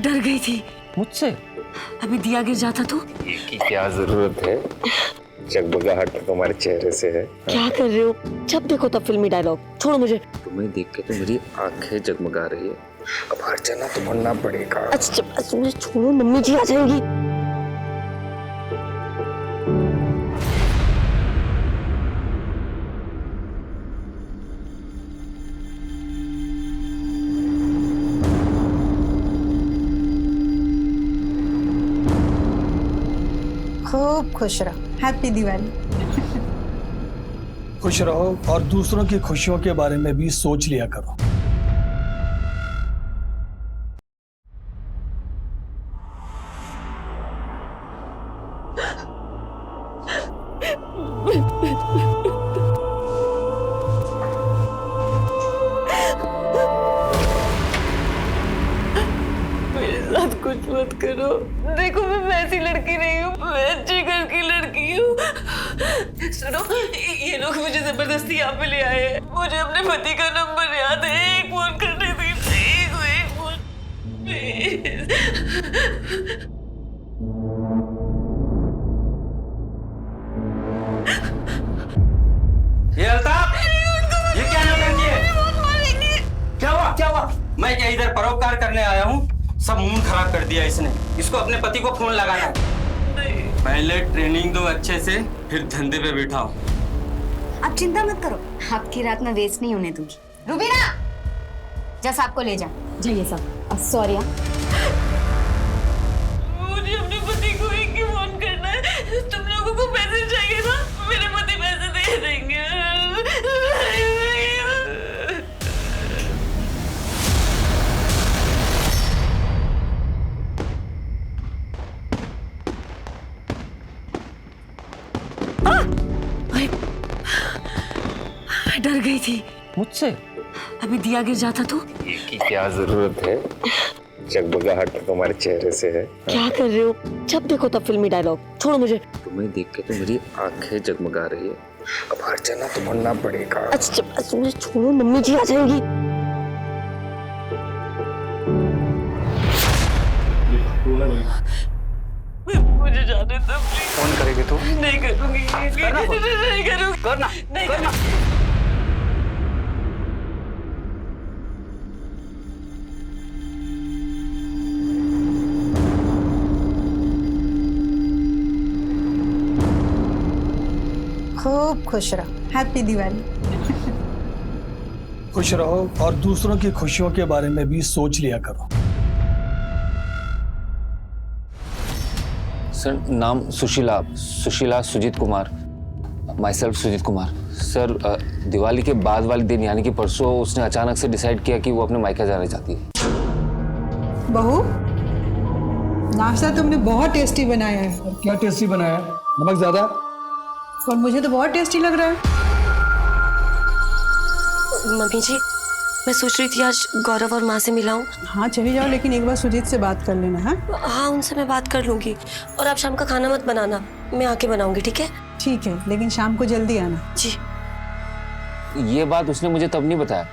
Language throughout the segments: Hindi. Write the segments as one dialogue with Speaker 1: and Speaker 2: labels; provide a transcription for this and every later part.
Speaker 1: डर गई थी
Speaker 2: मुझसे?
Speaker 1: अभी दिया गिर जाता तो।
Speaker 2: ये की क्या जरूरत है? जगमगाहट तो तुम्हारे चेहरे से है।
Speaker 1: क्या कर रहे हो? जब देखो तब फिल्मी डायलॉग। छोड़ो मुझे।
Speaker 2: तुम्हें देख के तो मेरी आंखें जगमगा रही है। अब हर जाना तो बनना पड़ेगा।
Speaker 1: अच्छा मुझे छोड़ो, मम्मी जी आ जाएंगी।
Speaker 3: खूब खुश रहो। हैप्पी दिवाली।
Speaker 4: खुश रहो और दूसरों की खुशियों के बारे में भी सोच लिया करो।
Speaker 1: मेरे साथ कुछ मत करो। देखो मैं वैसी लड़की नहीं हूँ, मैं अच्छी घर की लड़की हूँ। सुनो, ये लोग मुझे जबरदस्ती यहाँ पे ले आए हैं। मुझे अपने पति का नंबर याद है, एक फोन करने दीजिए। एक फोन प्लीज।
Speaker 5: ये अल्ताफ, ये क्या नौटंकी है? क्या हुआ? क्या हुआ? मैं क्या इधर परोपकार करने आया हूँ? सब मूड खराब कर दिया इसने। इसको अपने पति को फोन लगाना है। पहले ट्रेनिंग दो अच्छे से, फिर धंधे पे बिठाओ।
Speaker 6: आप चिंता मत करो, आपकी रात में वेस्ट नहीं होने दूंगी। रुबीना, जा साहब को ले जा। जाइए साहब। सॉरी।
Speaker 1: मुझे अपने पति को एक ही फोन करना है। तुम लोगों को पैसे चाहिए ना? मेरे पति पैसे दे देंगे। डर गई थी
Speaker 2: मुझसे?
Speaker 1: अभी दिया गिर जाता तो।
Speaker 2: ये की क्या जरूरत है? जगमगाहट तो तुम्हारे चेहरे से है।
Speaker 1: क्या कर रहे हो? जब देखो तब फिल्मी डायलॉग। छोड़ो मुझे।
Speaker 2: तुम्हें देख के तो मेरी आंखें जगमगा रही है। अब हर जाना तो बनना पड़ेगा।
Speaker 1: अच्छा मुझे छोड़ो, मम्मी जी आ जाएंगी। मुझे जाने दो प्लीज।
Speaker 5: फोन करेगी तू?
Speaker 1: नहीं करूंगी। नहीं करूंगी।
Speaker 5: करना,
Speaker 1: नहीं
Speaker 5: करना।
Speaker 3: खूब खुश रहो। हैप्पी दिवाली।
Speaker 4: खुश रहो और दूसरों की खुशियों के बारे में भी सोच लिया करो।
Speaker 2: सर, नाम Sushila Sujit Kumar. Myself Sujit Kumar. Sir, Diwali के बाद वाले दिन यानी कि परसों उसने अचानक से डिसाइड किया कि वो अपने मायका जाना चाहती है।
Speaker 3: बहू, नाश्ता तुमने बहुत टेस्टी बनाया है।
Speaker 4: क्या टेस्टी बनाया? नमक ज्यादा?
Speaker 3: और मुझे तो बहुत टेस्टी लग रहा है।
Speaker 1: मम्मी जी, मैं सोच रही थी आज गौरव और माँ से मिलाऊं।
Speaker 3: हाँ चली जाओ, लेकिन एक बार सुजीत से बात कर लेना।
Speaker 1: हाँ उनसे मैं बात कर लूंगी। और आप शाम का खाना मत बनाना, मैं आके बनाऊंगी, ठीक है?
Speaker 3: ठीक है, लेकिन शाम को जल्दी आना।
Speaker 1: जी।
Speaker 2: ये बात उसने मुझे तब नहीं बताया।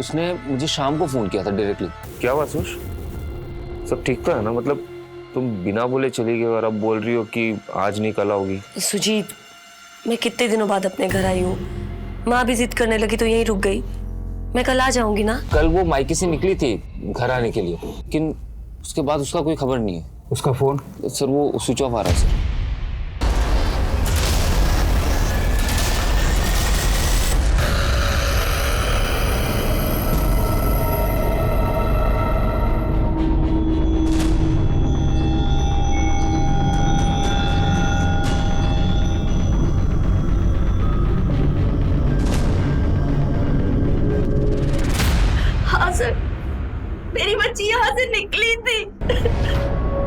Speaker 2: उसने मुझे शाम को फोन किया था डायरेक्टली। क्या हुआ सुश? सब ठीक तो है ना? मतलब तुम बिना बोले चली गई और अब बोल रही हो कि आज नहीं कल आओगी।
Speaker 1: सुजीत, मैं कितने दिनों बाद अपने घर आई हूँ। माँ भी जिद करने लगी तो यहीं रुक गई। मैं कल आ जाऊंगी ना।
Speaker 2: कल वो मायके से निकली थी घर आने के लिए, लेकिन उसके बाद उसका कोई खबर नहीं है।
Speaker 4: उसका फोन?
Speaker 2: सर वो स्विच ऑफ आ रहा है सर।
Speaker 1: हाँ सर, मेरी बच्ची यहाँ से निकली थी।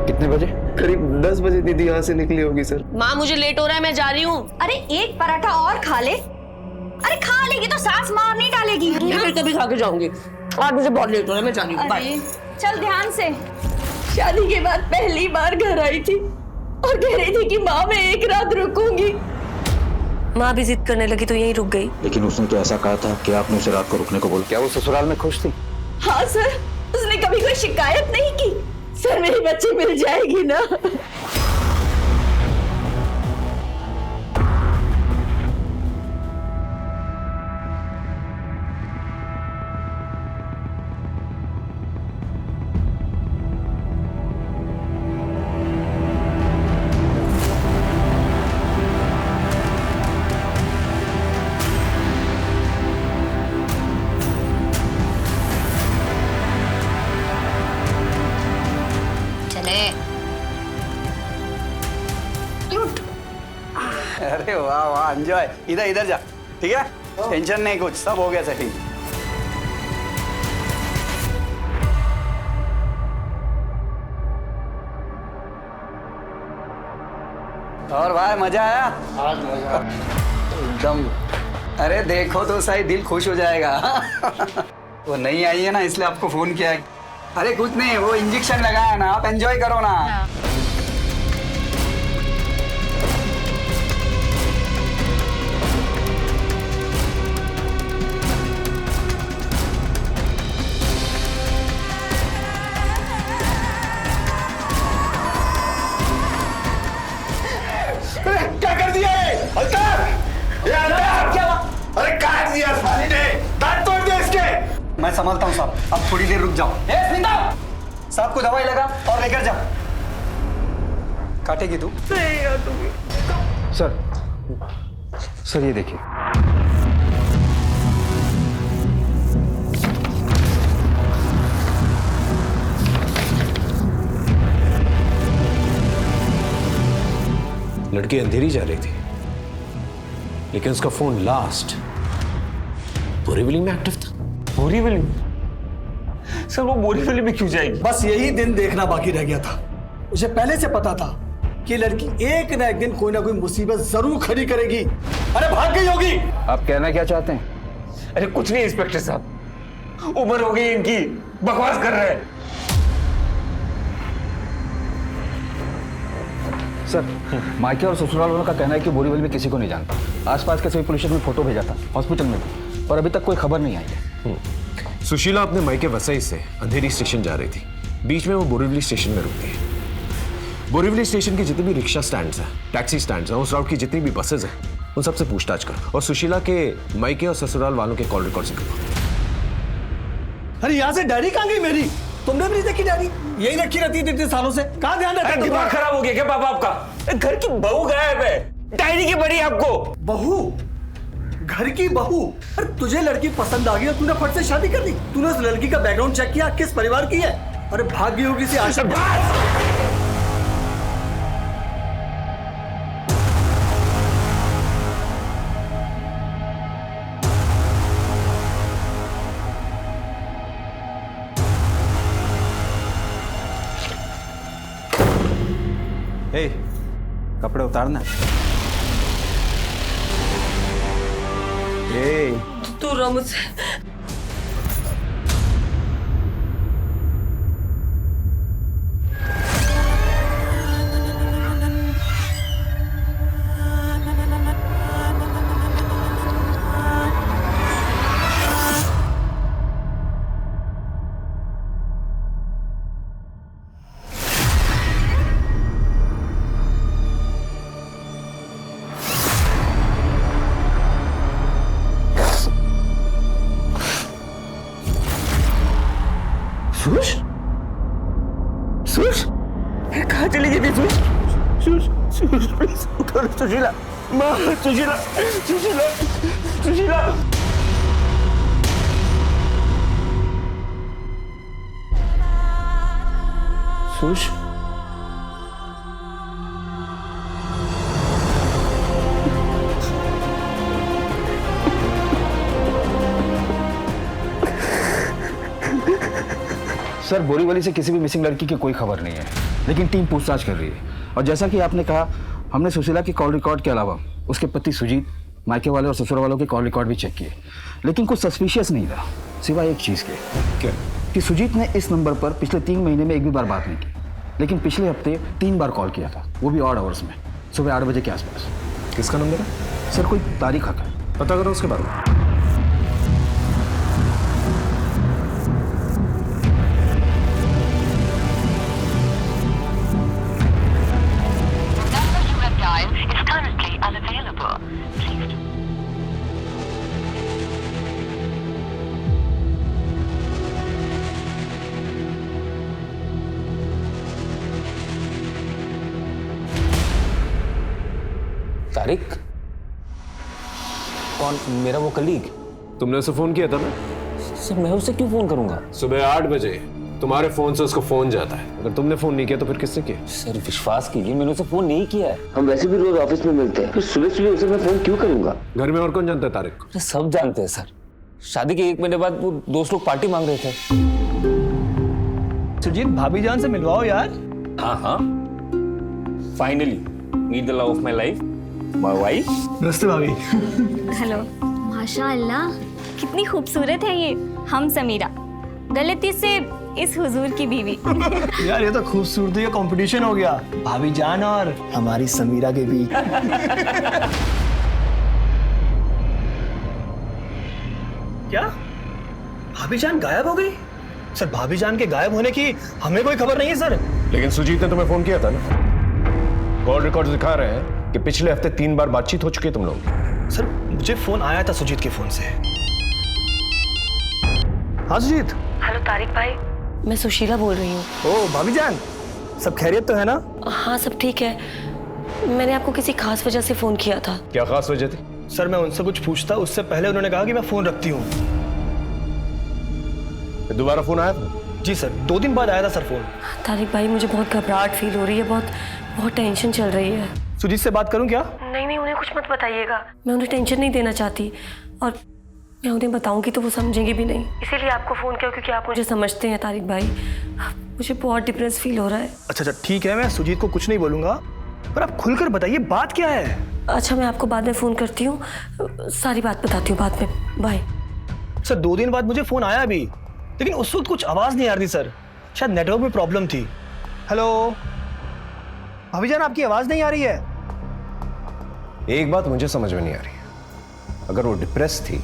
Speaker 7: कितने बजे? करीब 10 बजे दीदी यहाँ से निकली होगी सर।
Speaker 1: माँ मुझे लेट हो रहा है, मैं जा रही हूँ।
Speaker 6: अरे एक पराठा और खा ले। अरे खा लेगी तो सास मार नहीं डालेगी।
Speaker 1: मैं फिर कभी खा के जाऊंगी। आज मुझे बहुत लेट हो रहा है, मैं जा रही हूँ। बाय।
Speaker 6: अरे चल ध्यान से।
Speaker 1: शादी के बाद पहली बार घर आई थी और कह रही थी कि माँ मैं एक रात रुकूंगी। माँ भी जिद करने लगी तो यहीं रुक गई।
Speaker 8: लेकिन उसने तो ऐसा कहा था कि आपने उसे रात को रुकने को बोला।
Speaker 7: क्या वो ससुराल में खुश थी?
Speaker 1: हाँ सर, उसने कभी कोई शिकायत नहीं की। सर मेरी बच्ची मिल जाएगी ना?
Speaker 9: अरे वाह वाह एंजॉय। इधर इधर जा, ठीक है? टेंशन नहीं, कुछ सब हो गया सेटिंग। और भाई मजा आया? आज मजा एकदम। अरे देखो तो सही, दिल खुश हो जाएगा। वो नहीं आई है ना, इसलिए आपको फोन किया है। अरे कुछ नहीं, वो इंजेक्शन लगाया ना, आप एंजॉय करो ना।
Speaker 7: क्या कर दिया ये अल्ताफ? ये अल्ताफ क्या? अरे काट दिया साली ने, दांत तोड़ दिया इसके।
Speaker 9: मैं संभालता हूँ साहब, आप थोड़ी देर रुक जाओ। साहब को दवाई लगा और लेकर जाओ। काटेगी तू?
Speaker 8: सर ये देखिए।
Speaker 10: लड़की अंधेरी जा रही थी, लेकिन उसका फोन लास्ट बोरीवली में एक्टिव था।
Speaker 2: बोरीवली? सर वो बोरीवली में क्यों जाएगी?
Speaker 4: बस यही दिन देखना बाकी रह गया था। मुझे पहले से पता था कि लड़की एक ना एक दिन कोई ना कोई मुसीबत जरूर खड़ी करेगी। अरे भाग गई होगी।
Speaker 8: आप कहना क्या चाहते हैं?
Speaker 2: अरे कुछ नहीं इंस्पेक्टर साहब, उम्र हो गई इनकी, बकवास कर रहे हैं।
Speaker 8: सर मायके और ससुराल वालों का कहना है कि बोरीवली में किसी को नहीं जानता। आसपास के सभी पुलिस स्टेशन में फोटो भेजा था, हॉस्पिटल में भी, और अभी तक कोई खबर नहीं आई है।
Speaker 10: सुशीला अपने मायके वसई से अंधेरी स्टेशन जा रही थी, बीच में वो बोरीवली स्टेशन में रुकती है। बोरीवली स्टेशन की जितनी भी रिक्शा स्टैंड्स हैं, टैक्सी स्टैंड्स हैं, उस राउट की जितनी भी बसेज हैं, उन सबसे पूछताछ करो और सुशीला के मायके और ससुराल वालों के कॉल रिकॉर्ड से करो।
Speaker 4: अरे यहाँ से डायरी कहाँ गई मेरी? तुमने भी नहीं देखी डायरी? यही रखी रहती है इतने सालों से, कहाँ ध्यान रहता है?
Speaker 2: दिमाग खराब हो गया क्या पापा आपका? घर की बहू गायब है, डायरी की बड़ी आपको।
Speaker 4: बहू? घर की बहू? अरे तुझे लड़की पसंद आ गई और तूने फट से शादी कर दी? तूने उस लड़की का बैकग्राउंड चेक किया, किस परिवार की है? अरे भाग गई होगी से आशा।
Speaker 9: ए, कपड़े उतारना।
Speaker 1: तू रो मुझसे।
Speaker 2: सुश? सुश? कहाँ चली गई थी सुश? सुश प्लीज उठो सुशीला, माँ सुशीला, सुशीला, सुशीला। सुश?
Speaker 8: सर बोरीवली से किसी भी मिसिंग लड़की की कोई खबर नहीं है, लेकिन टीम पूछताछ कर रही है। और जैसा कि आपने कहा, हमने सुशीला की कॉल रिकॉर्ड के अलावा उसके पति सुजीत, मायके वाले और ससुर वालों के कॉल रिकॉर्ड भी चेक किए, लेकिन कुछ सस्पिशियस नहीं था, सिवाय एक चीज़ के।
Speaker 10: क्या?
Speaker 8: कि सुजीत ने इस नंबर पर पिछले 3 महीने में एक भी बार बात नहीं की, लेकिन पिछले हफ्ते 3 बार कॉल किया था, वो भी ऑड आवर्स में, सुबह 8 बजे के आसपास।
Speaker 10: किसका नंबर है?
Speaker 8: सर कोई तारीख आता है,
Speaker 10: पता करो उसके बारे में।
Speaker 2: तारिक? कौन? मेरा वो कलीग?
Speaker 10: तुमने उसे फोन किया था ना?
Speaker 2: सर मैं उसे क्यों फोन करूंगा?
Speaker 10: सुबह 8 बजे तुम्हारे फोन से उसको फोन जाता है। अगर तुमने फोन नहीं किया तो फिर किसने किया?
Speaker 2: सर विश्वास कीजिए, मैंने उसे फोन नहीं किया है। हम वैसे भी रोज ऑफिस में मिलते हैं, फिर सुबह सुबह उसे मैं फोन क्यों करूंगा?
Speaker 10: घर में और कौन जानता है तारिक को?
Speaker 2: अरे सब जानते हैं सर। शादी के 1 महीने बाद वो दोस्त लोग पार्टी मांग रहे थे।
Speaker 4: सुजीत, भाभी जान से मिलवाओ यार।
Speaker 2: हाँ, finally meet the love of my life, my wife.
Speaker 4: नमस्ते भाभी।
Speaker 6: हेलो। माशाअल्लाह, कितनी खूबसूरत है ये। हम समीरा, गलती से इस हुजूर की बीवी।
Speaker 4: यार ये तो खूबसूरती का कंपटीशन हो गया, भाभी जान और हमारी समीरा के बीच। क्या भाभी जान गायब हो गई? सर भाभी जान के गायब होने की हमें कोई खबर नहीं है सर।
Speaker 10: लेकिन सुजीत ने तुम्हें फोन किया था ना? कॉल रिकॉर्ड दिखा रहे हैं कि पिछले हफ्ते 3 बार बातचीत हो चुकी है तुम लोगों की।
Speaker 4: सर मुझे फोन आया था सुजीत के फोन से। हाँ सुजीत।
Speaker 1: हेलो तारिक भाई, मैं सुशीला बोल रही हूँ।
Speaker 4: ओ भाभी जान, सब खैरियत तो है ना?
Speaker 1: हाँ सब ठीक है। मैंने आपको किसी खास वजह से फोन किया था।
Speaker 10: क्या खास वजह थी?
Speaker 4: सर मैं उनसे कुछ पूछता, उससे पहले उन्होंने कहा कि मैं फोन रखती हूँ।
Speaker 10: दोबारा फोन आया था?
Speaker 4: जी सर, 2 दिन बाद आया था सर फोन।
Speaker 1: तारिक भाई, मुझे बहुत घबराहट फील हो रही है, बहुत टेंशन चल रही है।
Speaker 4: सुजीत से बात करूं क्या?
Speaker 1: नहीं, उन्हें कुछ मत बताइएगा। मैं उन्हें टेंशन नहीं देना चाहती, और मैं उन्हें बताऊंगी तो वो समझेंगे भी नहीं। इसीलिए आपको फोन किया, क्योंकि आप मुझे समझते हैं तारिक भाई। मुझे बहुत डिप्रेस फील हो रहा है।
Speaker 4: अच्छा ठीक है, मैं सुजीत को कुछ नहीं बोलूंगा, पर आप खुलकर बताइए बात क्या है?
Speaker 1: अच्छा, मैं आपको बाद में फोन करती हूँ, सारी बात बताती हूँ बाद में। बाय।
Speaker 4: सर 2 दिन बाद मुझे फोन आया भी, लेकिन उस वक्त कुछ आवाज नहीं आ रही सर, शायद नेटवर्क में प्रॉब्लम थी। हेलो भाभी जान, आपकी आवाज नहीं आ रही है।
Speaker 10: एक बात मुझे समझ में नहीं आ रही, अगर वो डिप्रेस थी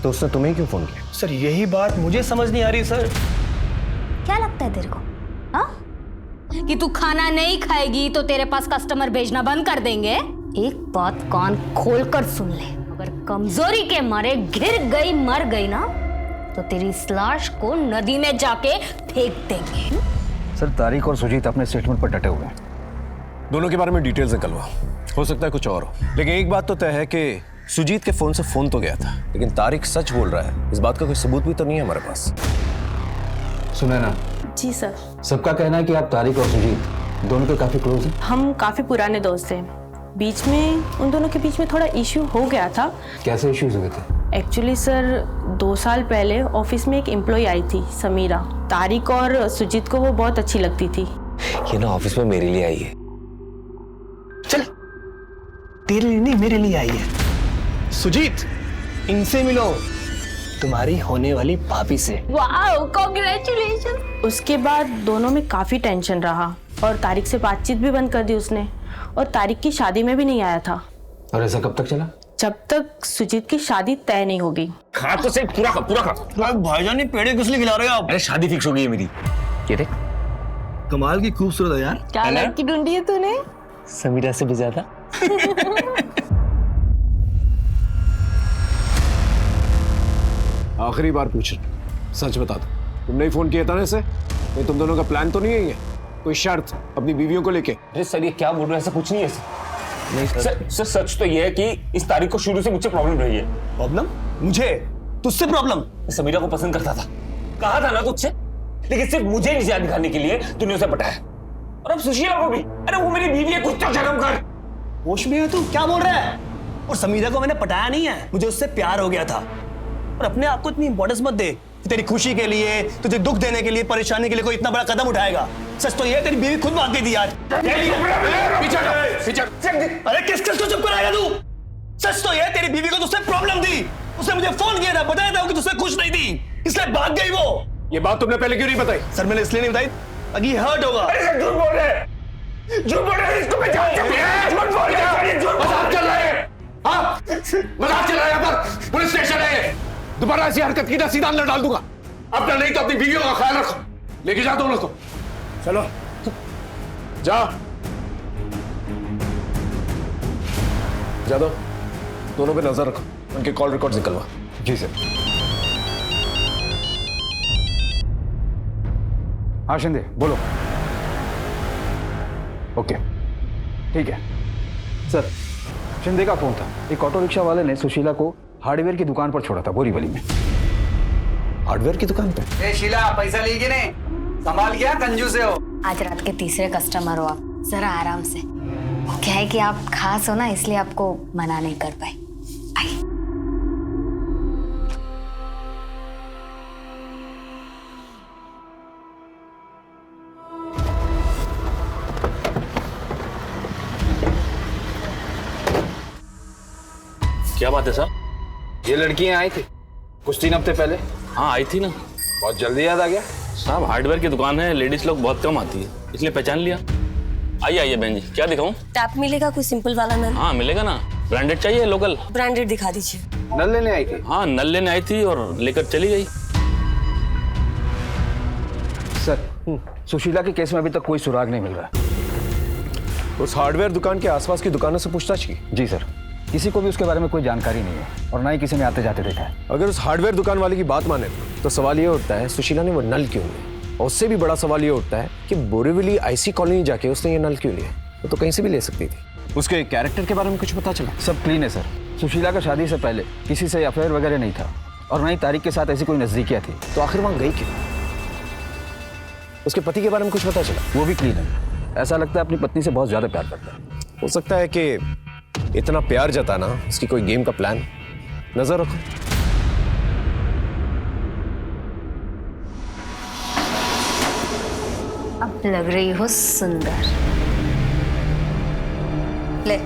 Speaker 10: तो उसने तुम्हें क्यों फोन किया?
Speaker 4: सर यही बात मुझे समझ नहीं आ रही सर।
Speaker 6: क्या लगता है तेरे को, हाँ? कि तू खाना नहीं खाएगी तो तेरे पास कस्टमर भेजना बंद कर देंगे? एक बात कान खोल कर सुन ले, अगर कमजोरी के मारे गिर गई, मर गई ना, तो तेरी इस लाश को नदी में जाके फेंक देंगे।
Speaker 8: सर तारिक और सुजीत अपने स्टेटमेंट पर डटे हुए हैं।
Speaker 10: दोनों के बारे में डिटेल्स निकलवा, हो सकता है कुछ और हो। लेकिन एक बात तो तय है कि सुजीत के फोन से फोन तो गया था, लेकिन तारिक सच बोल रहा है, इस बात का कोई सबूत भी तो नहीं है हमारे पास।
Speaker 8: सुने ना
Speaker 1: जी सर।
Speaker 8: सबका कहना है कि आप तारिक और सुजीत दोनों के काफी क्लोज हैं।
Speaker 1: हम काफी पुराने दोस्त हैं, बीच में उन दोनों के बीच में थोड़ा इश्यू हो गया था।
Speaker 8: कैसे इश्यूज हुए थे?
Speaker 1: एक्चुअली सर 2 साल पहले ऑफिस में एक एम्प्लॉय आई थी, समीरा। तारिक और सुजीत को वो बहुत अच्छी लगती थी।
Speaker 2: ये ना ऑफिस में मेरे लिए आई है।
Speaker 4: चल, तेरे लिए नहीं मेरे लिए आई है। सुजीत, इनसे मिलो, तुम्हारी होने वाली भाभी से।
Speaker 1: Wow, congratulation. उसके बाद दोनों में काफी टेंशन रहा और तारिक से बातचीत भी बंद कर दी उसने, और तारिक की शादी में भी नहीं आया था।
Speaker 8: और ऐसा कब तक चला?
Speaker 1: जब तक सुजीत की शादी तय नहीं होगी।
Speaker 2: खा तो सही, पूरा खा।
Speaker 4: भाईजान ने पेड़े किस लिए खिला रहे हो आप?
Speaker 2: अरे शादी फिक्स हो गई है मेरी। ये देख,
Speaker 4: कमाल की खूबसूरत है यार।
Speaker 1: क्या लड़की ढूंढी है तूने?
Speaker 2: समीरा से भी ज्यादा।
Speaker 10: आखिरी बार पूछ, सच बता दो, तुमने ही फोन किया था ना इसे? नहीं, तुम दोनों का प्लान तो नहीं है ये? कोई शर्त अपनी बीवियों को लेके?
Speaker 2: अरे सर ये क्या बोल रहे हैं, ऐसा कुछ नहीं है सर। सर सच तो ये है कि इस तारीख को शुरू से मुझसे प्रॉब्लम रही है।
Speaker 4: प्रॉब्लम? मुझे? तुझसे प्रॉब्लम?
Speaker 2: समीरा को पसंद करता था, कहा था ना तुझसे, लेकिन सिर्फ मुझे निजात दिखाने के लिए तूने उसे पटाया, और अब सुशीला को भी। अरे वो मेरी बीवी है, कुछ तो शर्म कर।
Speaker 4: होश में है तू? क्या बोल रहा है? और समीरा को मैंने पटाया नहीं है, मुझे उससे प्यार हो गया था। और अपने आप को इतनी इंपॉर्टेंस मत दे कि तेरी खुशी के लिए, तुझे दुख देने के लिए, परेशानी के लिए कोई इतना बड़ा कदम उठाएगा। सच तो ये तेरी बीवी खुद भाग गई थी आज। अरे किस को चुप कराएगा तू? सच तो ये तेरी बीवी को तुझसे प्रॉब्लम थी, उसने मुझे फोन किया था, बताया था कि तुझसे खुश नहीं थी, इसलिए भाग गई वो।
Speaker 10: ये बात तुमने पहले क्यों नहीं बताई?
Speaker 4: सर मैंने इसलिए नहीं बताई, अभी हर्ट होगा।
Speaker 7: झूठ बोल रहे हैं, झूठ बोल रहे हैं, इसको मैं जानता हूं। झूठ बोल रहे हैं, मजाक चल रहा है। हाँ, मजाक चल रहा है। यहाँ पर पुलिस स्टेशन है, दोबारा ऐसी हरकत की ना सीधा अंदर डाल दूंगा। अपना नहीं तो अपनी बीवियों का ख्याल रखो। लेके जा दोनों को, चलो जा दो। दोनों पे नजर रखो, उनके कॉल रिकॉर्ड निकलवा।
Speaker 8: जी सर। हाँ शिंदे बोलो। ओके ठीक है सर। शिंदे का फोन था। एक ऑटो रिक्शा वाले ने सुशीला को हार्डवेयर की दुकान पर छोड़ा था, बोरीवली में।
Speaker 10: हार्डवेयर की दुकान पे?
Speaker 9: ए शीला, पैसा ली कि नहीं? संभाल गया, कंजूस हो।
Speaker 6: आज रात के तीसरे कस्टमर हो आप, जरा आराम से। क्या है कि आप खास हो ना, इसलिए आपको मना नहीं कर पाए। आइए।
Speaker 11: क्या बात है सर?
Speaker 8: ये लड़कियां आई थी कुछ 3 हफ्ते पहले।
Speaker 11: हाँ आई थी ना।
Speaker 8: बहुत जल्दी याद आ गया।
Speaker 11: साहब हार्डवेयर की दुकान है, लेडीज लोग बहुत कम आती है, इसलिए पहचान लिया। आइए आइए बहन जी, क्या दिखाऊं?
Speaker 1: टैप मिलेगा कोई सिंपल वाला नल?
Speaker 11: हाँ मिलेगा ना। ब्रांडेड चाहिए लोकल?
Speaker 1: ब्रांडेड दिखा दीजिए।
Speaker 8: नल लेने आई थी?
Speaker 11: हाँ नल लेने आई थी और लेकर चली गई।
Speaker 8: सर, सुशीला के केस में अभी तक कोई सुराग नहीं मिल रहा।
Speaker 10: उस हार्डवेयर दुकान के आसपास की दुकानों से पूछताछ की?
Speaker 8: जी सर, किसी को भी उसके बारे में कोई जानकारी नहीं है और ना ही किसी ने आते जाते देखा है।
Speaker 10: अगर उस हार्डवेयर दुकान वाले की बात माने तो सवाल ये उठता है सुशीला ने वो नल क्यों लिया, और उससे भी बड़ा सवाल ये उठता है कि बोरीवली आईसी कॉलोनी जाके उसने ये नल क्यों लिया। वो तो कहीं से भी ले सकती थी। उसके कैरेक्टर के बारे में कुछ पता चला?
Speaker 8: सब क्लीन है सर। सुशीला का शादी से पहले किसी से अफेयर वगैरह नहीं था और ना ही तारिक के साथ ऐसी कोई नजदीकियां थी।
Speaker 10: तो आखिर वहां गई क्यों? उसके पति के बारे में कुछ पता चला?
Speaker 8: वो भी क्लीन है। ऐसा लगता है अपनी पत्नी से बहुत ज्यादा प्यार करता है।
Speaker 10: हो सकता है कि इतना प्यार जताना उसकी कोई गेम का प्लान। नजर रखो।
Speaker 6: अब लग रही हो सुंदर। ले,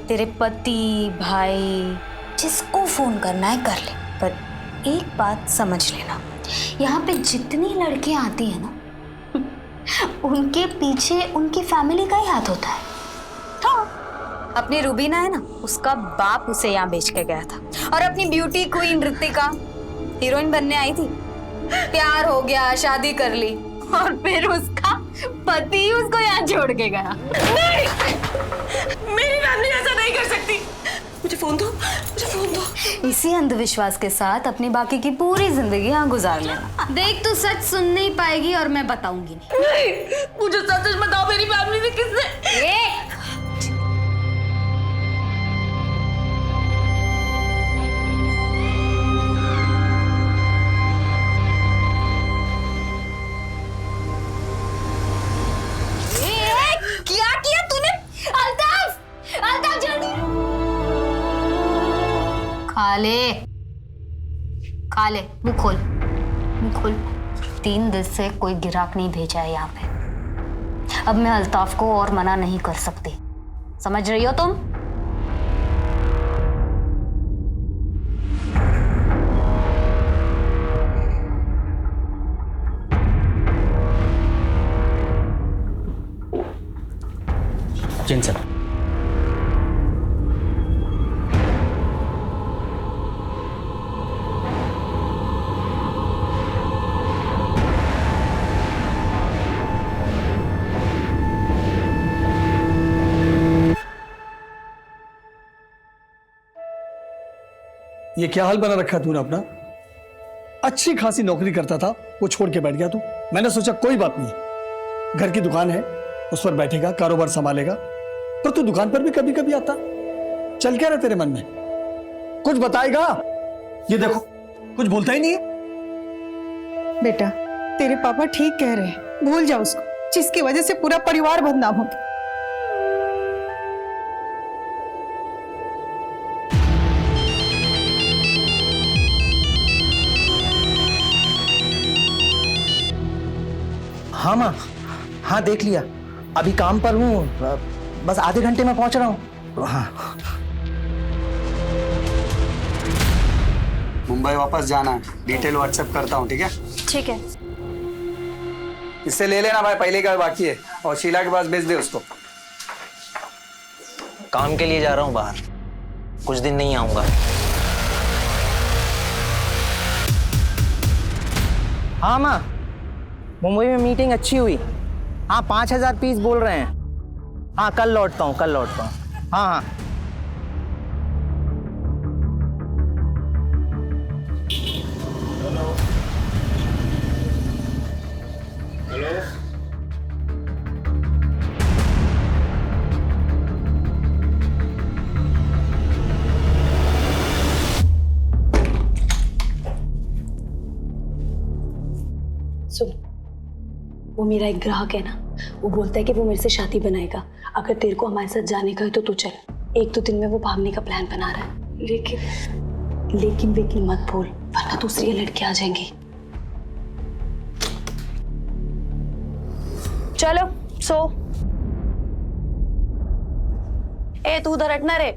Speaker 6: तेरे पति, भाई, जिसको फोन करना है कर ले। पर एक बात समझ लेना, यहाँ पे जितनी लड़कियां आती है ना, उनके पीछे उनकी फैमिली का ही हाथ होता है। हाँ, अपनी रूबीना है ना, उसका बाप उसे यहाँ बेच के गया था। और अपनी ब्यूटी क्वीन ऋतिका हीरोइन बनने आई थी, प्यार हो गया, शादी कर ली और फिर उसका पति उसको यहाँ छोड़ के गया।
Speaker 1: नहीं, मेरी रानी ऐसा नहीं कर सकती। मुझे फोन दो, मुझे फोन दो।
Speaker 6: इसी अंधविश्वास के साथ अपनी बाकी की पूरी जिंदगी यहाँ गुजार लेना। देख तू सच सुन नहीं पाएगी और मैं बताऊंगी
Speaker 1: नहीं, मुझे सच बताओ, मेरी फैमिली में किसने?
Speaker 6: क्या किया तूने? अल्ताफ, अल्ताफ जल्दी खा ले, मुंह खोल, मुंह खोल। 3 दिन से कोई गिराक नहीं भेजा है यहाँ पे। अब मैं अल्ताफ को और मना नहीं कर सकती, समझ रही हो तुम?
Speaker 5: जिन सर।
Speaker 4: ये क्या हाल बना रखा तूने अपना? अच्छी खासी नौकरी करता था, वो छोड़ के बैठ गया तू। मैंने सोचा कोई बात नहीं, घर की दुकान है, उस पर बैठेगा, कारोबार संभालेगा। पर तू दुकान पर भी कभी कभी आता। चल क्या रहा तेरे मन में? कुछ बताएगा? ये देखो, कुछ बोलता ही नहीं है।
Speaker 3: बेटा, तेरे पापा ठीक कह रहे हैं, भूल जा उसको, जिसकी वजह से पूरा परिवार बदनाम हो गया।
Speaker 12: हाँ माँ, हाँ देख लिया। अभी काम पर हूँ, बस आधे घंटे में पहुंच रहा हूँ। हाँ।
Speaker 9: मुंबई वापस जाना है, डिटेल व्हाट्सएप करता हूँ, ठीक है?
Speaker 6: ठीक है।
Speaker 9: इससे ले लेना भाई, पहले का बाकी है। और शीला के पास भेज दे उसको।
Speaker 12: काम के लिए जा रहा हूँ बाहर, कुछ दिन नहीं आऊंगा। हाँ माँ, मुंबई में मीटिंग अच्छी हुई। हाँ 5000 पीस बोल रहे हैं। हाँ कल लौटता हूँ, कल लौटता हूँ। हाँ हाँ।
Speaker 1: वो मेरा एक ग्राहक है ना, वो बोलता है कि वो मेरे से शादी बनाएगा। अगर तेरे को हमारे साथ जाने का है तो तू चल। 1-2 दिन में वो भागने का प्लान बना रहा है। लेकिन मत बोल, वरना दूसरी लड़की आ जाएंगी। चलो सो। ए तू उधर हटना रे।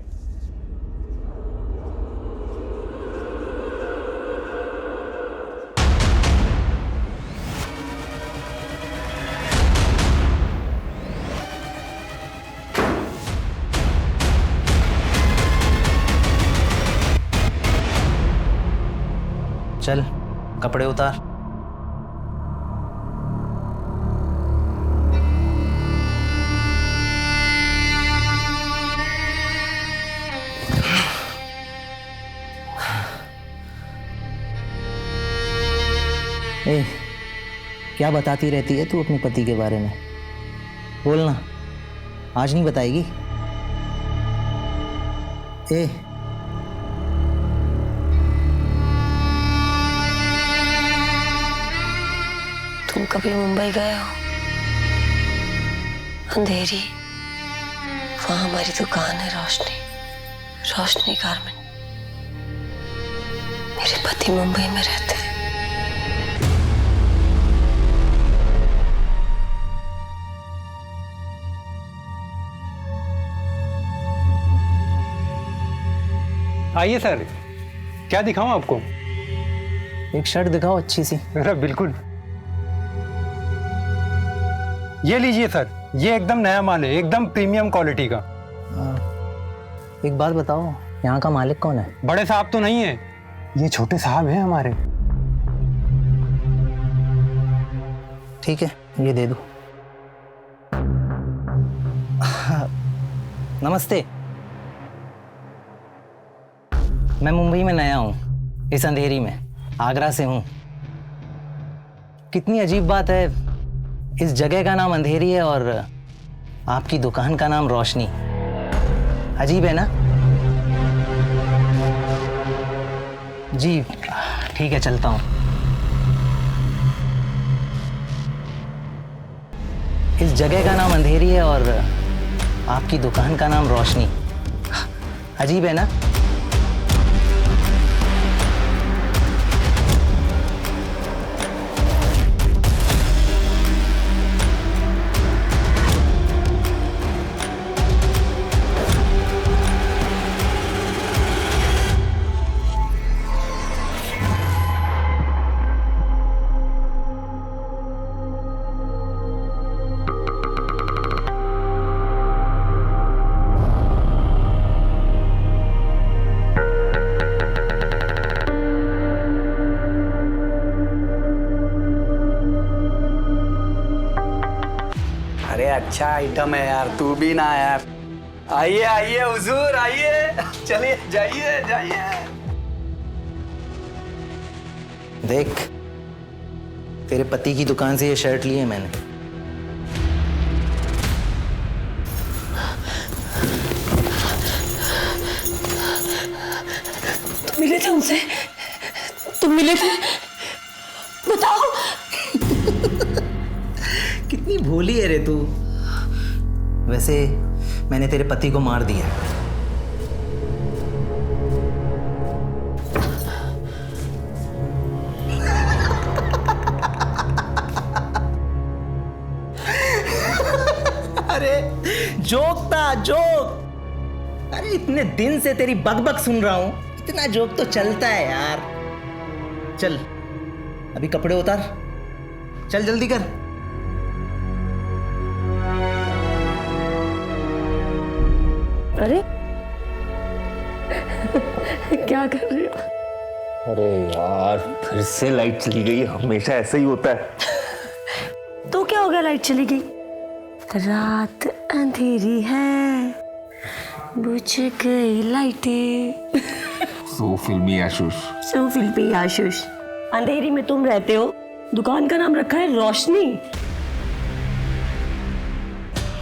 Speaker 12: चल कपड़े उतार। ए, क्या बताती रहती है तू अपने पति के बारे में? बोलना, आज नहीं बताएगी? ए,
Speaker 1: तुम कभी मुंबई गए हो? अंधेरी, वहां हमारी दुकान है रोशनी गारमेंट। मेरे पति मुंबई में रहते हैं।
Speaker 13: आइए सर, क्या दिखाऊं आपको?
Speaker 12: एक शर्ट दिखाओ अच्छी सी।
Speaker 13: अरे बिल्कुल, ये लीजिए सर, ये एकदम नया माल है, एकदम प्रीमियम क्वालिटी का।
Speaker 12: एक बात बताओ, यहाँ का मालिक कौन है?
Speaker 13: बड़े साहब तो नहीं है, ये छोटे साहब हैं हमारे।
Speaker 12: ठीक है, ये दे दो। नमस्ते, मैं मुंबई में नया हूँ, इस अंधेरी में, आगरा से हूँ। कितनी अजीब बात है, इस जगह का नाम अंधेरी है और आपकी दुकान का नाम रोशनी। अजीब है ना? जी ठीक है, चलता हूँ। इस जगह का नाम अंधेरी है और आपकी दुकान का नाम रोशनी। अजीब है ना?
Speaker 9: अच्छा आइटम है यार, तू भी ना यार। आइए आइए हुजूर, आइए, चलिए जाइए।
Speaker 12: देख, तेरे पति की दुकान से ये शर्ट ली है मैंने।
Speaker 1: तुम मिले थे उनसे? तुम मिले थे? बताओ।
Speaker 12: कितनी भोली है रे तू। वैसे मैंने तेरे पति को मार दिया। अरे जोक था, जोक। अरे इतने दिन से तेरी बकबक सुन रहा हूं, इतना जोक तो चलता है यार। चल अभी कपड़े उतार, चल जल्दी कर।
Speaker 1: अरे क्या कर रहे हो?
Speaker 2: अरे यार, फिर से लाइट चली गई। हमेशा ऐसा ही होता है।
Speaker 1: तो क्या हो गया, लाइट चली गई? रात अंधेरी है, बुझ गई लाइटें।
Speaker 2: सो फिल्मी आशुष।
Speaker 1: अंधेरी में तुम रहते हो, दुकान का नाम रखा है रोशनी।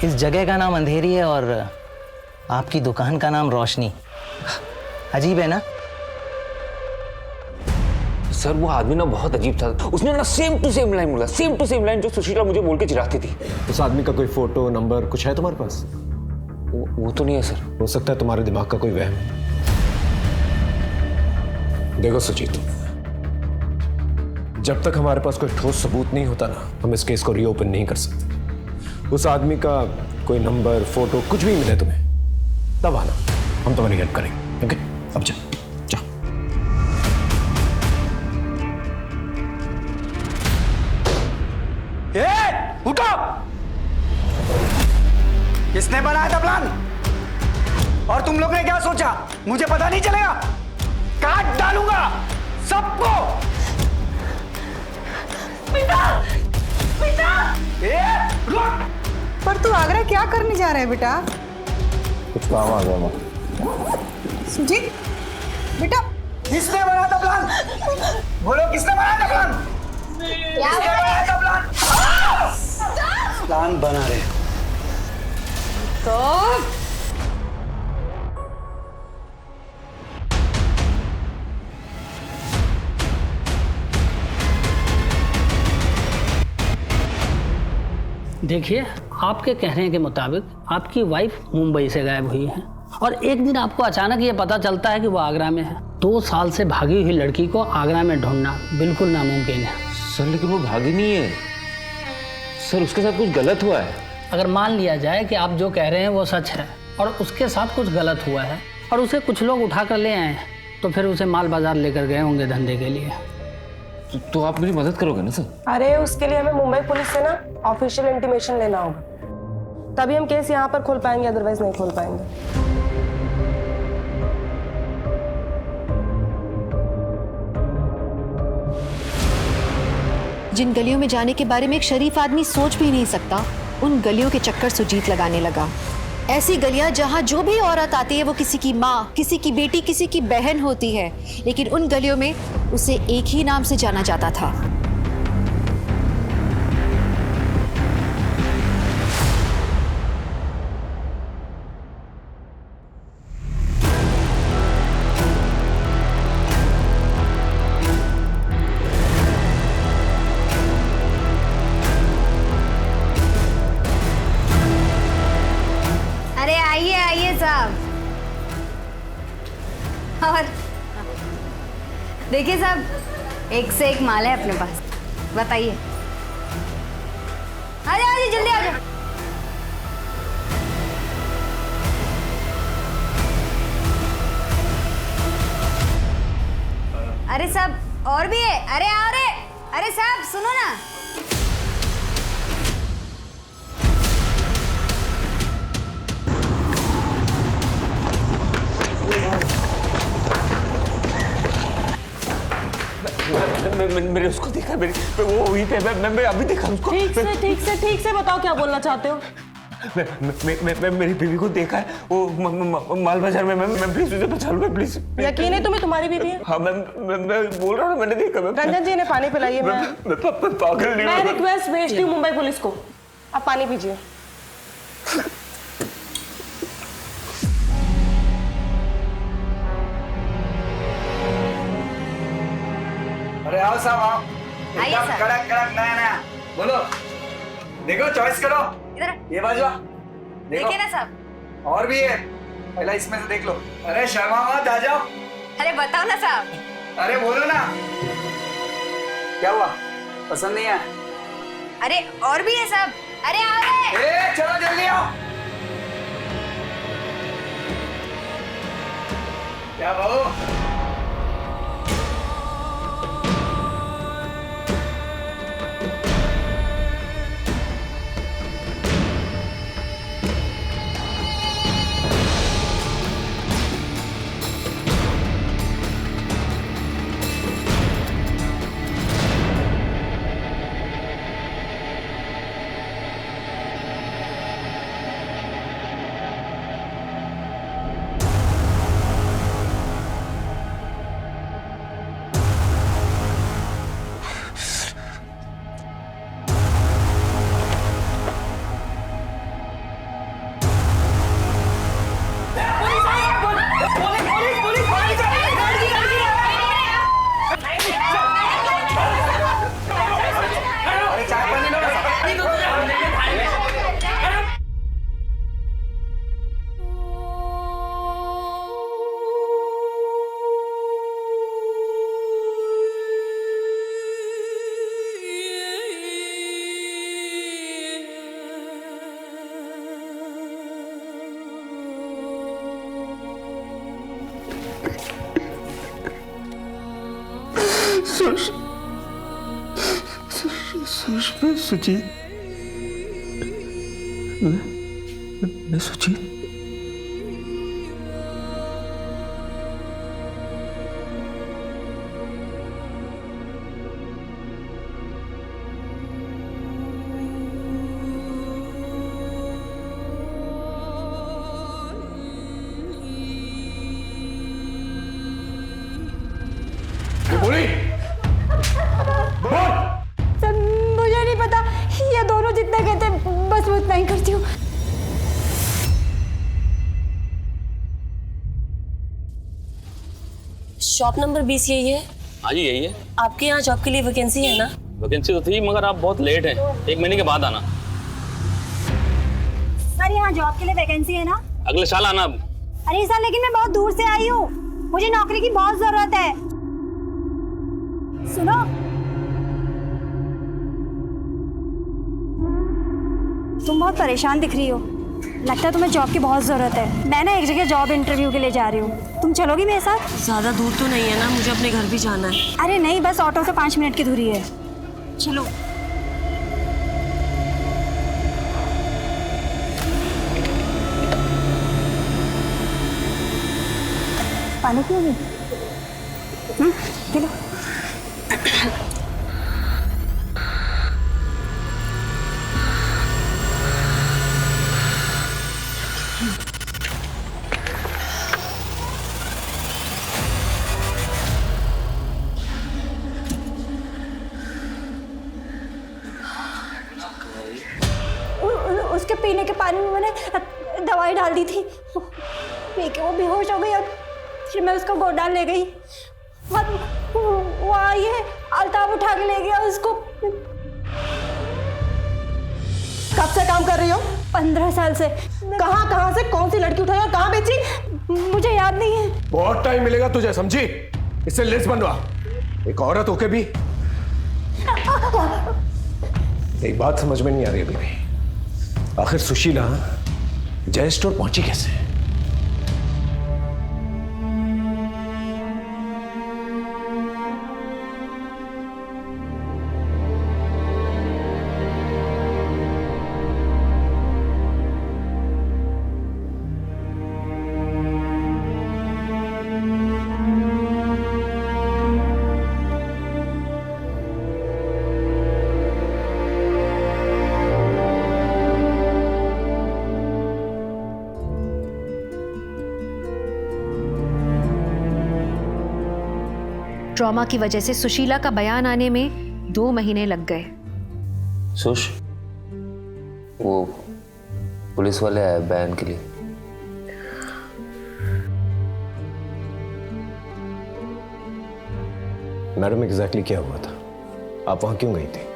Speaker 12: इस जगह का नाम अंधेरी है और आपकी दुकान का नाम रोशनी। अजीब है ना?
Speaker 2: सर वो आदमी ना बहुत अजीब था। उसने ना सेम टू सेम लाइन बोला, सेम टू सेम लाइन जो सुशीला मुझे बोल के चिढ़ाती थी।
Speaker 10: उस आदमी का कोई फोटो नंबर कुछ है तुम्हारे पास?
Speaker 2: वो तो नहीं है सर।
Speaker 10: हो सकता है तुम्हारे दिमाग का कोई वहम। देखो सुजीत, जब तक हमारे पास कोई ठोस सबूत नहीं होता ना, हम इस केस को रीओपन नहीं कर सकते। उस आदमी का कोई नंबर फोटो कुछ भी मिले तुम्हें, तब आना, हम तुम्हारी हेल्प करेंगे। ओके, अब जा।
Speaker 9: उठो! किसने बनाया था प्लान? और तुम लोग ने क्या सोचा? मुझे पता नहीं चलेगा? काट डालूंगा सबको।
Speaker 3: बेटा, बेटा!
Speaker 9: रुक!
Speaker 3: पर तू आगरा क्या करने जा रहा है बेटा?
Speaker 2: कुछ काम आ गया माँ।
Speaker 3: सुजीत, बेटा
Speaker 9: किसने बनाया था प्लान? बोलो, किसने बनाया था प्लान? किसने बनाया था प्लान? प्लान बना रहे
Speaker 3: तो
Speaker 14: देखिए, आपके कहने के मुताबिक आपकी वाइफ मुंबई से गायब हुई है और एक दिन आपको अचानक ये पता चलता है कि वो आगरा में है। 2 साल से भागी हुई लड़की को आगरा में ढूंढना बिल्कुल नामुमकिन है।
Speaker 2: सर लेकिन वो भागी नहीं है सर, उसके साथ कुछ गलत हुआ है।
Speaker 14: अगर मान लिया जाए कि आप जो कह रहे हैं वो सच है और उसके साथ कुछ गलत हुआ है और उसे कुछ लोग उठा कर ले आए हैं, तो फिर उसे माल बाजार लेकर गए होंगे धंधे के लिए।
Speaker 2: तो आप मेरी मदद करोगे ना सर?
Speaker 1: अरे उसके लिए हमें मुंबई पुलिस से ना ऑफिशियल इंटीमेशन लेना होगा, तभी हम केस यहाँ पर खोल पाएंगे, अदरवाइज नहीं खोल पाएंगे।
Speaker 15: जिन गलियों में जाने के बारे में एक शरीफ आदमी सोच भी नहीं सकता, उन गलियों के चक्कर सुजीत लगाने लगा। ऐसी गलियां जहां जो भी औरत आती है वो किसी की माँ, किसी की बेटी, किसी की बहन होती है, लेकिन उन गलियों में उसे एक ही नाम से जाना जाता था।
Speaker 6: और देखिए साहब, एक से एक माल है अपने पास, बताइए। आ जाओ जल्दी आ जाओ। अरे साहब और भी है, अरे साहब सुनो ना।
Speaker 2: मैंने उसको देखा, वो वहीं पे, मैं अभी देखा उसको।
Speaker 1: ठीक से बताओ क्या बोलना चाहते हो?
Speaker 2: मैं मेरी बीवी को देखा है, वो माल बाजार में। मैं प्लीज उसे बचा लूंगा, प्लीज।
Speaker 1: यकीन है तुम्हें तुम्हारी बीवी है?
Speaker 2: हाँ मैं बोल रहा हूँ, मैंने देखा।
Speaker 1: रंजन जी ने पानी पिलाइए।
Speaker 2: मैं पागल नहीं।
Speaker 1: मैं रिक्वेस्ट भेजती हूँ मुंबई पुलिस को, आप पानी पीजिए।
Speaker 9: अरे आओ साहब आओ, एकदम कड़क कड़क नया नया। बोलो, देखो चॉइस करो।
Speaker 6: इधर
Speaker 9: ये बाजू
Speaker 6: देखिए ना साहब,
Speaker 9: और भी है, पहला इसमें से देख लो। अरे शर्मा मत, आ जाओ।
Speaker 6: अरे बताओ ना साहब।
Speaker 9: अरे बोलो ना, क्या हुआ, पसंद नहीं है?
Speaker 6: अरे और भी है साहब, अरे आ रहे।
Speaker 9: चलो जल्दी आओ। क्या बहू,
Speaker 10: सुजीत मैं सुजीत बोली बोल।
Speaker 15: सर मुझे नहीं पता, ये दोनों जितना कहते हैं बस मैं उतना ही करती हूँ।
Speaker 1: शॉप नंबर 20 यही है?
Speaker 11: हाँ जी यही है।
Speaker 1: आपके यहाँ जॉब के लिए वैकेंसी है ना?
Speaker 11: वैकेंसी तो थी मगर आप बहुत लेट हैं, 1 महीने के बाद आना।
Speaker 15: सर यहाँ जॉब के लिए वैकेंसी है ना?
Speaker 11: अगले साल आना।
Speaker 15: अरे सर लेकिन मैं बहुत दूर से आई हूँ, मुझे नौकरी की बहुत जरूरत है। सुनो, तुम बहुत परेशान दिख रही हो, लगता है तुम्हें जॉब की बहुत जरूरत है। मैं ना एक जगह जॉब इंटरव्यू के लिए जा रही हूँ, तुम चलोगी मेरे साथ?
Speaker 1: ज्यादा दूर तो नहीं है ना, मुझे अपने घर भी जाना है।
Speaker 15: अरे नहीं, बस ऑटो से 5 मिनट की दूरी है, चलो। पानी पियोगी? P low. उसके पीने के पानी में मैंने दवाई डाल दी थी, पी के वो बेहोश हो गई और फिर मैं उसको गोडाउन ले गई और वहाँ ये अल्ताफ उठा के ले गया उसको।
Speaker 3: कब से काम कर रही हो?
Speaker 15: 15 साल से।
Speaker 3: कहाँ से कौन सी लड़की उठाई और कहाँ बेची?
Speaker 15: मुझे याद नहीं है।
Speaker 10: बहुत टाइम मिलेगा तुझे, समझी? इससे लिस्ट बनवा। एक औरत होके भी एक बात समझ में नहीं आ रही अभी भी, आखिर सुशीला जय स्टोर पहुंची कैसे?
Speaker 15: ट्रॉमा की वजह से सुशीला का बयान आने में 2 महीने लग गए।
Speaker 2: सुश, वो पुलिस वाले आए बयान के लिए।
Speaker 10: मैडम एग्जैक्टली क्या हुआ था? आप वहां क्यों गई थी?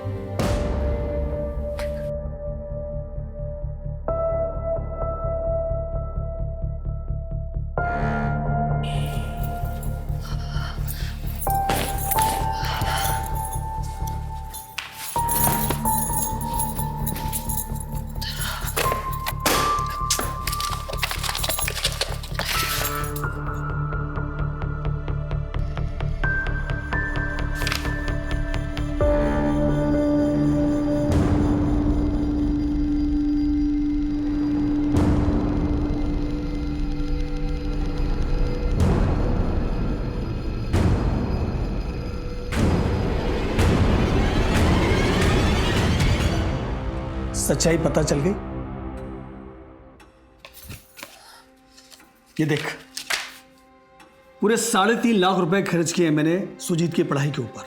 Speaker 4: सच्चाई पता चल गई। ये देख, पूरे 3.5 लाख रुपए खर्च किए मैंने सुजीत की पढ़ाई के ऊपर।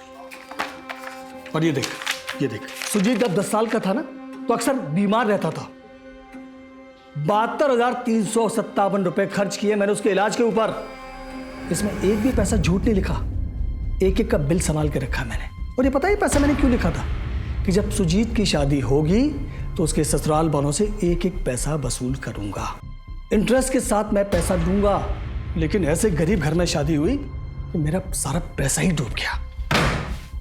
Speaker 4: और ये देख सुजीत जब 10 साल का था ना तो अक्सर बीमार रहता था। 72,357 रुपए खर्च किए मैंने उसके इलाज के ऊपर। इसमें एक भी पैसा झूठ नहीं लिखा, एक एक का बिल संभाल के रखा मैंने। और ये पता है पैसा मैंने क्यों लिखा था? कि जब सुजीत की शादी होगी तो उसके ससुराल वालों से एक एक पैसा वसूल करूंगा, इंटरेस्ट के साथ मैं पैसा दूंगा। लेकिन ऐसे गरीब घर में शादी हुई कि मेरा सारा पैसा ही डूब गया।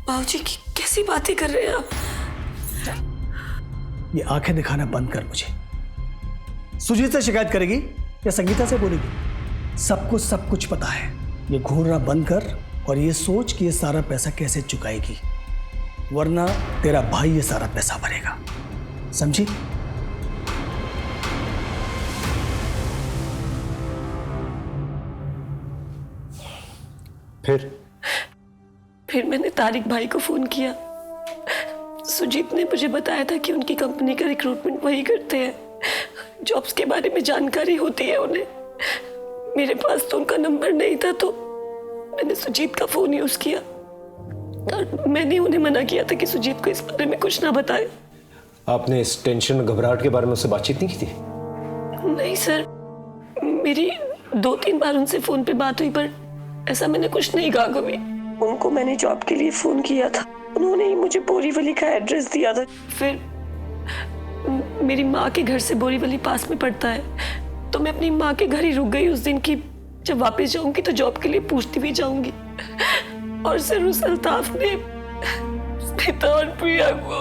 Speaker 1: बाबूजी कैसी बातें कर रहे हैं आप?
Speaker 4: ये आंखें दिखाना बंद कर मुझे। सुजीत से शिकायत करेगी या संगीता से बोलेगी? सबको सब कुछ पता है। ये घूरना बंद कर और ये सोच कि ये सारा पैसा कैसे चुकाएगी, वरना तेरा भाई ये सारा पैसा भरेगा, समझी?
Speaker 1: फिर मैंने तारिक भाई को फोन किया। सुजीत ने मुझे बताया था कि उनकी कंपनी का रिक्रूटमेंट वही करते हैं, जॉब्स के बारे में जानकारी होती है उन्हें। मेरे पास तो उनका नंबर नहीं था, तो मैंने सुजीत का फोन यूज किया और मैंने उन्हें मना किया था कि सुजीत को इस बारे में कुछ ना बताए।
Speaker 10: आपने इस टेंशन घबराहट के बारे में उससे बातचीत नहीं की थी?
Speaker 1: नहीं सर, मेरी 2-3 बार उनसे फोन पे बात हुई, पर ऐसा मैंने कुछ नहीं कहा कभी। उनको मैंने जॉब के लिए फोन किया था, उन्होंने ही मुझे बोरीवली का एड्रेस दिया था। फिर मेरी माँ के घर से बोरीवली पास में पड़ता है, तो मैं अपनी माँ के घर ही रुक गई उस दिन की जब वापस जाऊंगी तो जॉब के लिए पूछती भी जाऊंगी। और सर उस अल्ताफ ने स्मिता और प्रिया को।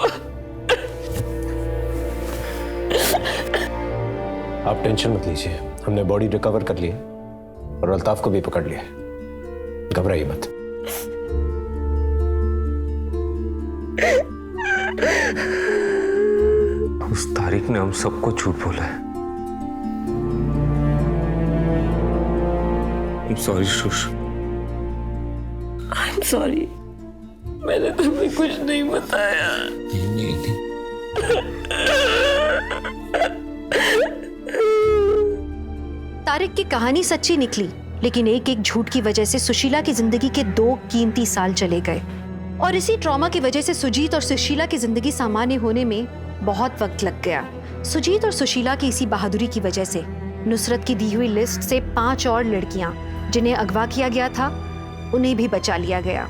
Speaker 10: आप टेंशन मत लीजिए, हमने बॉडी रिकवर कर ली है और अल्ताफ को भी पकड़ लिया है, घबराइए मत।
Speaker 2: उस तारिक ने हम सबको झूठ बोला है। I'm sorry, shush.
Speaker 1: I'm sorry, मैंने तुम्हें कुछ नहीं बताया।
Speaker 2: नहीं।
Speaker 15: तारिक की कहानी सच्ची निकली, लेकिन एक एक झूठ की वजह से सुशीला की जिंदगी के 2 कीमती साल चले गए। और इसी ट्रॉमा की वजह से सुजीत और सुशीला की जिंदगी सामान्य होने में बहुत वक्त लग गया। सुजीत और सुशीला की इसी बहादुरी की वजह से नुसरत की दी हुई लिस्ट से 5 और लड़कियां जिन्हें अगवा किया गया था, उन्हें भी बचा लिया गया।